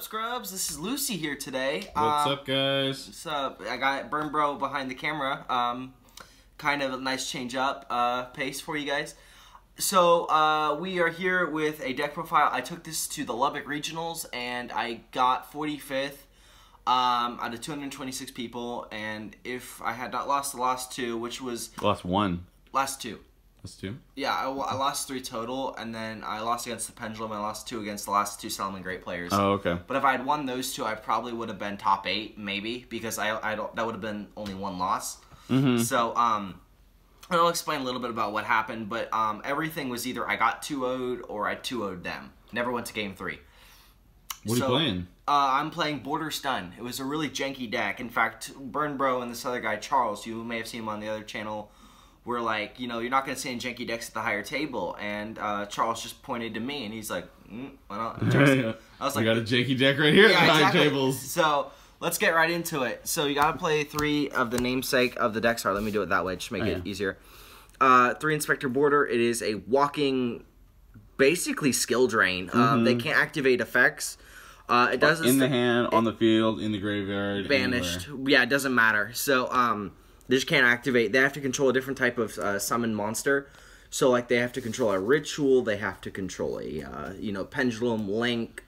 up, Scrubs? This is Lucy here today. What's up, guys? What's up? I got Burn Bro behind the camera. Kind of a nice change up pace for you guys. So we are here with a deck profile. I took this to the Lubbock Regionals and I got 45th out of 226 people. And if I had not lost the last two, which was Last one. Last two. Last two? Yeah, I lost 3 total, and then I lost against the Pendulum, and I lost 2 against the last 2 Salmon Great players. Oh, okay. But if I had won those 2, I probably would have been top 8, maybe, because I don't. That would have been only 1 loss. So I'll explain a little bit about what happened, but everything was either I got 2-0'd or I 2-0'd them. Never went to game 3. What are you playing? I'm playing Border Stun. It was a really janky deck. In fact, Burn Bro and this other guy, Charles, you may have seen him on the other channel, were like, you know, you're not going to see any janky decks at the higher table. And Charles just pointed to me, and he's like, why not? I was like, we got a janky deck right here at the higher tables. So let's get right into it. So you got to play 3 of the namesake of the decks. Sorry, let me do it that way, just make it easier. 3 Inspector Border. It is a walking, basically skill drain. They can't activate effects. It doesn't in the hand, on the field, in the graveyard, banished. Anywhere. Yeah, it doesn't matter. So they just can't activate. They have to control a different type of summon monster. So like they have to control a ritual. They have to control a pendulum, link,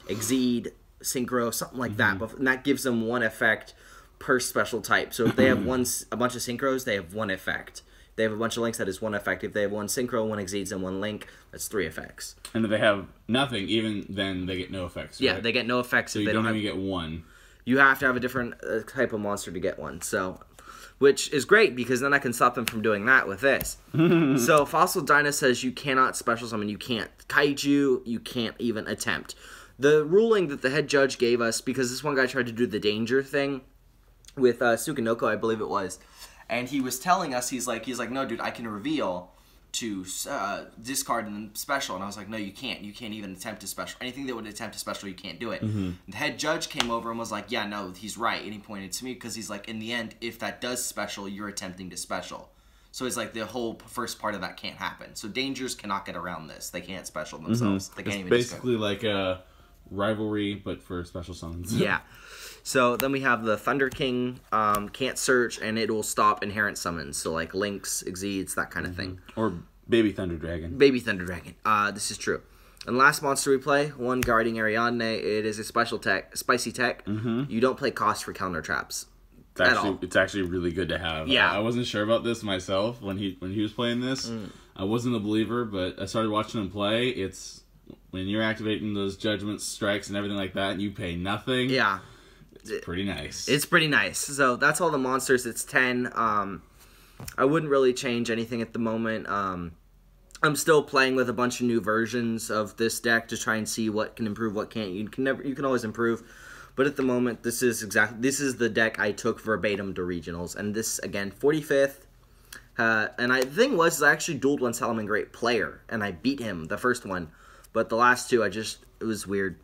exceed, synchro, something like that. And that gives them 1 effect per special type. So if they have a bunch of synchros, they have 1 effect. If they have a bunch of links, that is 1 effect. If they have 1 synchro, 1 exceeds, and 1 link, that's 3 effects. And if they have nothing, even then they get no effects. Yeah, right? they get no effects. So if you they don't have, even get 1. You have to have a different type of monster to get 1. So, which is great because then I can stop them from doing that with this. So Fossil Dyna says you cannot special summon. You can't kaiju. You can't even attempt. The ruling that the head judge gave us, because this one guy tried to do the danger thing with Sukanoko, I believe it was, and he was telling us, he's like, no, dude, I can reveal to discard and then special, and I was like, no, you can't even attempt to special. Anything that would attempt to special, you can't do it. The head judge came over and was like, yeah, no, he's right, and he pointed to me because he's like, in the end, if that does special, you're attempting to special. So it's like the whole first part of that can't happen. So dangers cannot get around this. They can't special themselves. They can't It's even basically like a rivalry, but for special summons. Yeah. So then we have the Thunder King, can't search, and it will stop inherent summons. So like links, exceeds, that kind of thing. Or Baby Thunder Dragon. Baby Thunder Dragon. This is true. And last monster we play, 1 Guarding Ariadne. It is a special tech, spicy tech. You don't play cost for counter traps. It's actually really good to have. Yeah. I wasn't sure about this myself when he was playing this. I wasn't a believer, but I started watching him play. It's when you're activating those judgment strikes and everything like that, and you pay nothing. Yeah. It's pretty nice. It's pretty nice. So that's all the monsters. It's 10. I wouldn't really change anything at the moment. I'm still playing with a bunch of new versions of this deck to try and see what can improve, what can't. You can always improve. But at the moment, this is the deck I took verbatim to regionals. And this, again, 45th. And the thing was, I actually dueled 1 Salmon Great player, and I beat him, the first one. But the last 2, it was weird.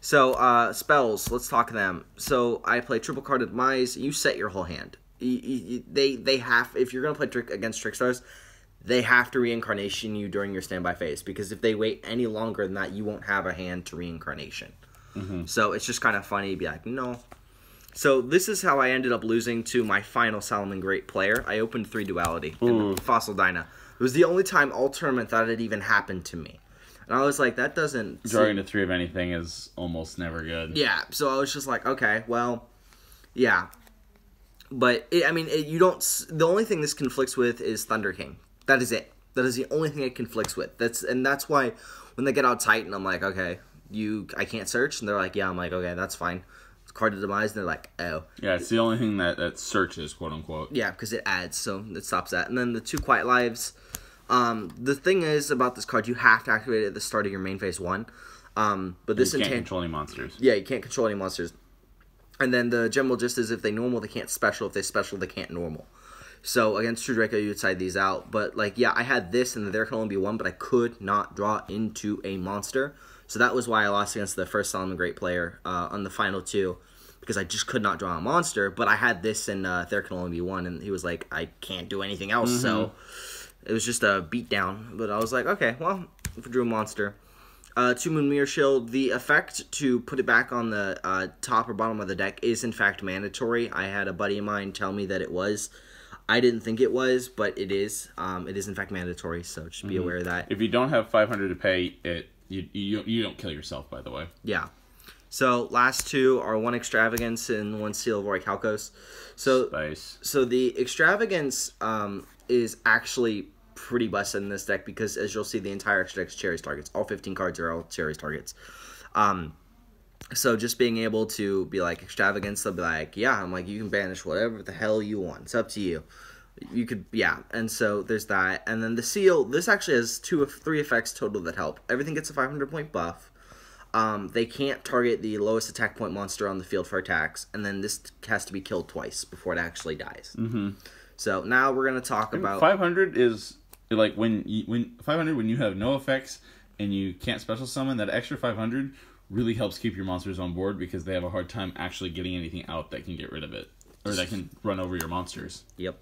So, spells, let's talk them. So, I play Triple Carded Demise. You set your whole hand. They have, if you're going to play against Trickstars, they have to reincarnation you during your standby phase. Because if they wait any longer than that, you won't have a hand to reincarnation. So, it's just kind of funny to be like, no. So, this is how I ended up losing to my final Salmon Great player. I opened 3 Duality in Fossil Dyna. It was the only time all tournament that it even happened to me. And I was like, that doesn't... Drawing to 3 of anything is almost never good. Yeah, so I was just like, okay, well, yeah. But, you don't... The only thing this conflicts with is Thunder King. That is it. That is the only thing it conflicts with. That's why when they get out Titan, I'm like, okay, I can't search. And they're like, yeah, I'm like, okay, that's fine. It's Card of Demise, and they're like, oh. Yeah, it's the only thing that searches, quote-unquote. Yeah, because it adds, so it stops that. And then the 2 Quiet Lives... the thing is about this card, you have to activate it at the start of your main phase 1. But this you can't control any monsters. Yeah, you can't control any monsters. And then the general gist is if they normal, they can't special. If they special, they can't normal. So against True Draco, you would side these out. But like, yeah, I had this, and there can only be 1, but I could not draw into a monster. So that was why I lost against the first Solomon Great player on the final 2. Because I just could not draw a monster. But I had this, and there can only be 1. And he was like, I can't do anything else, so... It was just a beatdown, but I was like, okay, well, if I drew a monster. 2 Moon Mirror Shield. The effect to put it back on the top or bottom of the deck is in fact mandatory. I had a buddy of mine tell me that it was. I didn't think it was, but it is. It is in fact mandatory, so just be aware of that. If you don't have $500 to pay, you don't kill yourself, by the way. Yeah. So last two are 1 Extravagance and 1 Seal of Orichalcos. So Spice. So the Extravagance is actually pretty busted in this deck because, as you'll see, the entire extra deck's Cherries targets. All 15 cards are all Cherries targets. So just being able to be like Extravagance, they'll be like, yeah, I'm like, you can banish whatever the hell you want. It's up to you. You could, yeah. And so there's that. And then the Seal, this actually has 2 of 3 effects total that help. Everything gets a 500-point buff. They can't target the lowest attack point monster on the field for attacks. And then this has to be killed twice before it actually dies. Mm-hmm. So now we're going to talk about... 500 is, like, when you have no effects and you can't special summon, that extra 500 really helps keep your monsters on board because they have a hard time actually getting anything out that can get rid of it. Or that can run over your monsters. Yep.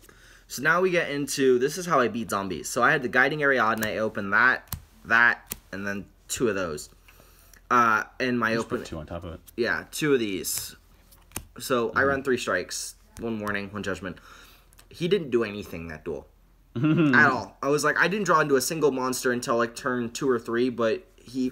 So now we get into, this is how I beat zombies. So I had the Guiding Ariadne, I opened that, and then 2 of those. And my Just open... put 2 on top of it. Yeah, 2 of these. So I run 3 strikes, 1 warning, 1 judgment. He didn't do anything that duel. At all. I was like, I didn't draw into a single monster until like turn 2 or 3, but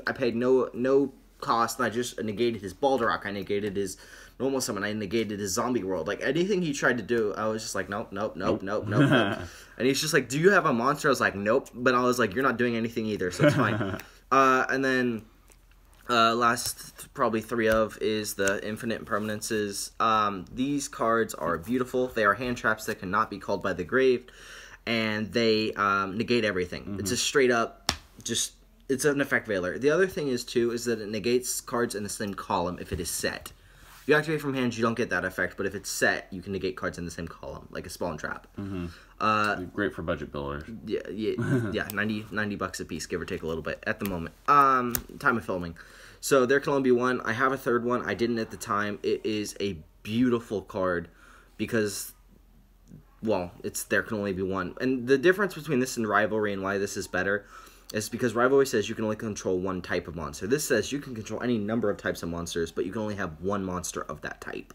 I paid no cost, and I just negated his Balderrock, I negated his normal summon, I negated his zombie world. Like, anything he tried to do, I was just like, nope. And he's just like, do you have a monster? I was like, nope. But I was like, you're not doing anything either, so it's fine. And then last probably 3 of is the Infinite Impermanences. These cards are beautiful. They are hand traps that cannot be called by the grave, and they negate everything. It's a straight up just... It's an effect veiler. The other thing is, too, is that it negates cards in the same column if it is set. If you activate from hand, you don't get that effect, but if it's set, you can negate cards in the same column, like a Spawn Trap. Great for budget builders. Yeah, 90 bucks a piece, give or take a little bit, at the moment. Time of filming. So there can only be 1. I have a 3rd one. I didn't at the time. It is a beautiful card because... Well, there can only be 1. And the difference between this and Rivalry and why this is better is because Rivalry says you can only control 1 type of monster. This says you can control any number of types of monsters, but you can only have 1 monster of that type.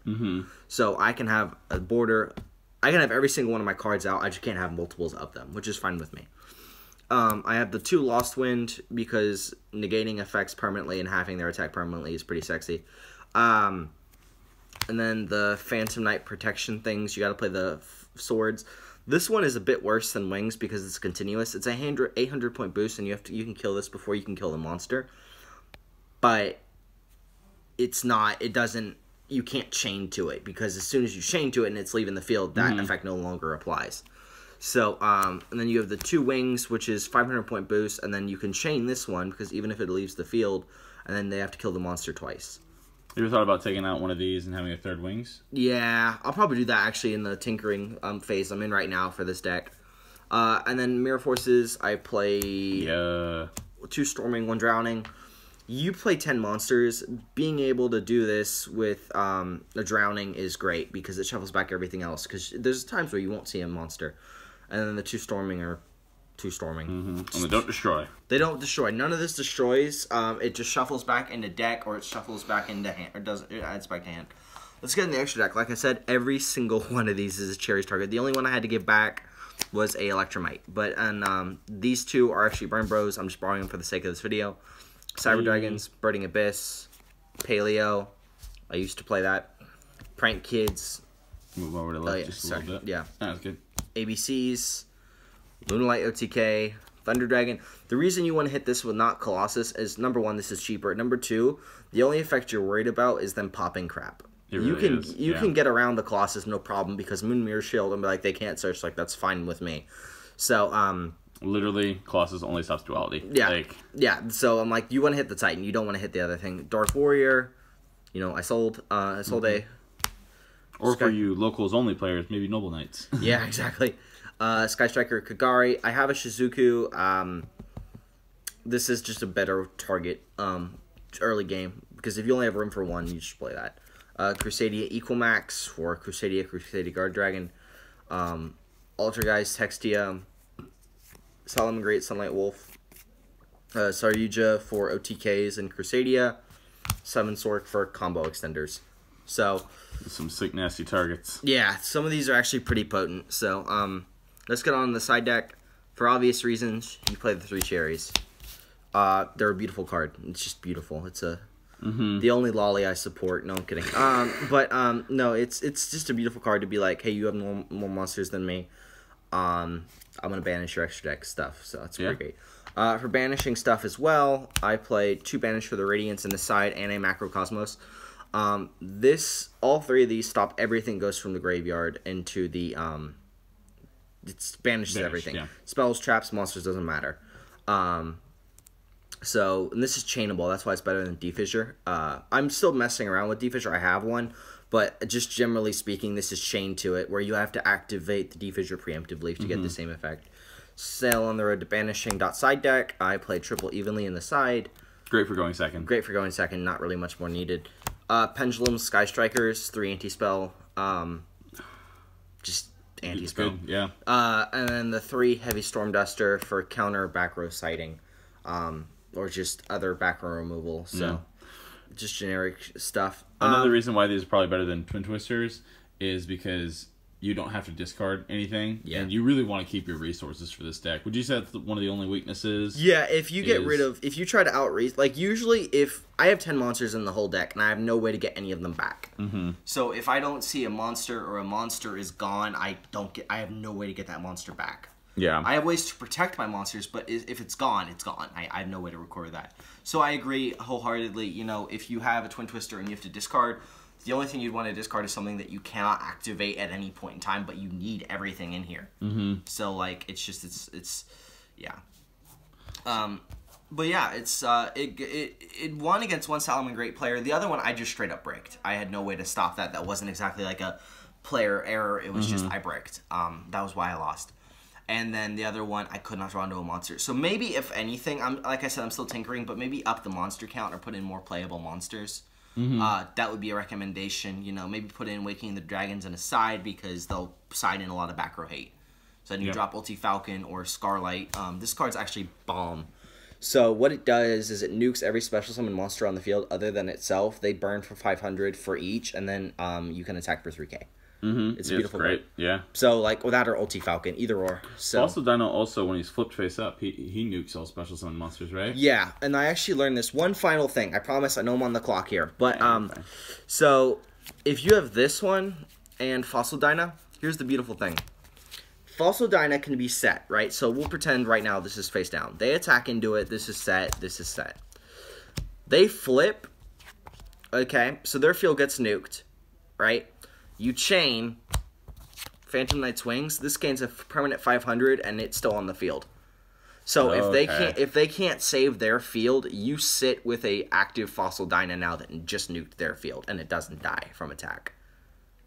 So I can have a border... I can have every single one of my cards out. I just can't have multiples of them, which is fine with me. I have the 2 Lost Wind because negating effects permanently and having their attack permanently is pretty sexy. And then the Phantom Knight protection things, you got to play the swords. This one is a bit worse than Wings because it's continuous. It's a 800-point boost, and you can kill this before you can kill the monster. But it's not. It doesn't. You can't chain to it because as soon as you chain to it and it's leaving the field, that effect no longer applies. So, and then you have the 2 Wings, which is 500-point boost, and then you can chain this one because even if it leaves the field, and then they have to kill the monster twice. You ever thought about taking out one of these and having a 3rd Wings? Yeah, I'll probably do that actually in the tinkering phase I'm in right now for this deck. And then Mirror Forces, I play 2 Storming, 1 Drowning. You play 10 monsters. Being able to do this with a Drowning is great because it shuffles back everything else. Because there's times where you won't see a monster. And then the 2 Storming are 2 Storming. And they don't destroy. They don't destroy. None of this destroys. It just shuffles back into deck, or it shuffles back into hand, or it adds back to hand. Let's get in the extra deck. Like I said, every single one of these is a Cherries target. The only one I had to give back was a Electromite. And these 2 are actually Burn Bros. I'm just borrowing them for the sake of this video. Cyber Dragons, Birding Abyss, Paleo. I used to play that. Prank Kids. Move over to the left just a little bit. Yeah. That's good. ABCs. Lunalight OTK, Thunder Dragon. The reason you want to hit this with not Colossus is, number 1, this is cheaper. Number 2, the only effect you're worried about is them popping crap. You can get around the Colossus no problem because Moon Mirror Shield and be like, they can't search, like, that's fine with me. So, literally, Colossus only stops duality. Yeah. Yeah, so I'm like, you want to hit the Titan, you don't want to hit the other thing. Dark Warrior, I sold a... Or for you locals only players, maybe Noble Knights. Yeah, exactly. Sky Striker, Kagari. I have a Shizuku. This is just a better target early game because if you only have room for 1, you should play that. Crusadia Equalmax for Crusadia Guard Dragon. Ultra Guys, Textia. Solomon Great, Sunlight Wolf. Saryuja for OTKs and Crusadia. 7 Sork for combo extenders. So some sick, nasty targets. Yeah, some of these are actually pretty potent. So let's get on the side deck. For obvious reasons, you play the 3 cherries. They're a beautiful card. It's just beautiful. It's the only lolly I support. No, I'm kidding. No, it's just a beautiful card to be like, hey, you have more monsters than me. I'm gonna banish your extra deck stuff. So that's pretty great. For banishing stuff as well, I play 2 banish for the Radiance in the side and a Macrocosmos. All 3 of these stop everything goes from the graveyard into the it banishes everything. Yeah. Spells, traps, monsters, doesn't matter. And this is chainable. That's why it's better than Defissure. I'm still messing around with Defissure. I have one, but just generally speaking, this is chained to it, where you have to activate the Defissure preemptively to get the same effect. Sail on the road to banishing. Side deck. I play triple evenly in the side. Great for going second. Great for going second. Not really much more needed. Pendulum, Sky Strikers, 3 anti-spell. Just anti-spell. Good, yeah. And then the 3 Heavy Storm Duster for counter back row sighting. Or just other back row removal. So, just generic stuff. Another reason why these are probably better than Twin Twisters is because you don't have to discard anything, and you really want to keep your resources for this deck. Would you say that's one of the only weaknesses? Yeah, if you get rid of... If you try to outreach... Like, usually, if... I have 10 monsters in the whole deck, and I have no way to get any of them back. So, if I don't see a monster or a monster is gone, I have no way to get that monster back. Yeah. I have ways to protect my monsters, but if it's gone, it's gone. I have no way to record that. So, I agree wholeheartedly. You know, if you have a Twin Twister and you have to discard... The only thing you'd want to discard is something that you cannot activate at any point in time, but you need everything in here. So, like, it's yeah. But yeah, it won against one Salomon Great player. The other one I just straight up bricked. I had no way to stop that. That wasn't exactly like a player error. It was just I bricked. That was why I lost. And then the other one, I could not draw into a monster. So maybe, if anything, like I said, I'm still tinkering, but maybe up the monster count or put in more playable monsters. That would be a recommendation. You know, maybe put in Waking the Dragons in a side because they'll side in a lot of back row hate. So then you drop Ulti Falcon or Scarlight. This card's actually bomb. So what it does is it nukes every special summon monster on the field other than itself. They burn for 500 for each, and then you can attack for 3k. It's a beautiful great. card. Yeah. So like without or Ulti Falcon, either or. So also Dino also when he's flipped face up, he nukes all special summon monsters, right? Yeah, and I actually learned this one final thing. I promise I know I'm on the clock here. But so if you have this one and Fossil Dyna, here's the beautiful thing. Fossil Dyna can be set, right? So we'll pretend right now this is face down. They attack into it, this is set, this is set. They flip, okay, so their field gets nuked, right? You chain Phantom Knight's Wings. This gains a permanent 500, and it's still on the field. So if they can't save their field, you sit with a active Fossil Dyna now that just nuked their field, and it doesn't die from attack.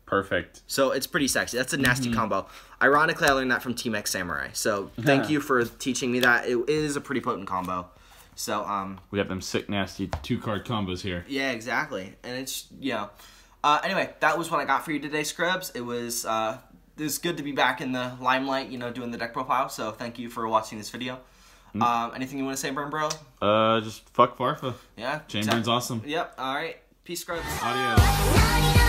Perfect. So it's pretty sexy. That's a nasty combo. Ironically, I learned that from Team X Samurai. So thank you for teaching me that. It is a pretty potent combo. So we got them sick, nasty 2-card combos here. Yeah, exactly. And it's anyway, that was what I got for you today, Scrubs. It was good to be back in the limelight, you know, doing the deck profile. So thank you for watching this video. Anything you want to say, Burn Bro? Just fuck Farfa. Yeah. Chainburn's awesome. Yep. All right. Peace, Scrubs. Adios.